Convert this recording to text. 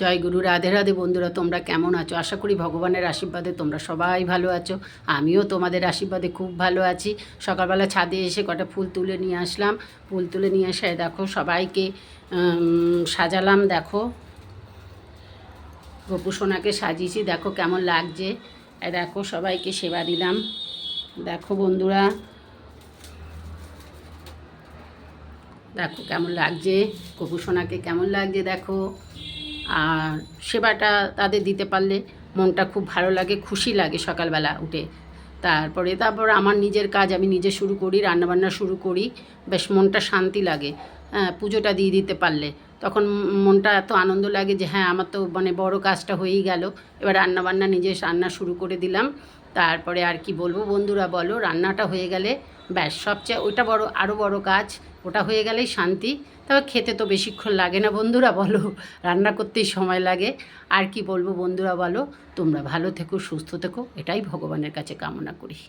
জয় গুরু, রাধে রাধে। বন্ধুরা, তোমরা কেমন আছো? আশা করি ভগবানের আশীর্বাদে তোমরা সবাই ভালো আছো। আমিও তোমাদের আশীর্বাদে খুব ভালো আছি। সকালবেলা ছাদে এসে কটা ফুল তুলে নিয়ে আসলাম। ফুল তুলে নিয়ে এসে দেখো সবাইকে সাজালাম। দেখো গপু সোনাকে সাজিয়েছি, দেখো কেমন লাগছে। দেখো সবাইকে সেবা দিলাম। দেখো বন্ধুরা, দেখো কেমন লাগছে, গপু সোনাকে কেমন লাগছে দেখো। আর সেবাটা তাদের দিতে পারলে মনটা খুব ভালো লাগে, খুশি লাগে সকালবেলা উঠে। তারপর আমার নিজের কাজ আমি নিজে শুরু করি, রান্নাবান্না শুরু করি, বেশ মনটা শান্তি লাগে। হ্যাঁ, পুজোটা দিয়ে দিতে পারলে তখন মনটা এত আনন্দ লাগে যে হ্যাঁ, আমার তো মানে বড় কাজটা হয়েই গেল। এবার রান্নাবান্না নিজে রান্না শুরু করে দিলাম। তারপরে আর কি বলবো বন্ধুরা, বলো, রান্নাটা হয়ে গেলে ব্যাস সবচেয়ে ওইটা বড়, আরও বড় কাজ। ওটা হয়ে গেলেই শান্তি। তবে খেতে তো বেশিক্ষণ লাগে না বন্ধুরা, বলো, রান্না করতেই সময় লাগে। আর কি বলবো বন্ধুরা, বলো, তোমরা ভালো থেকো, সুস্থ থেকো, এটাই ভগবানের কাছে কামনা করি।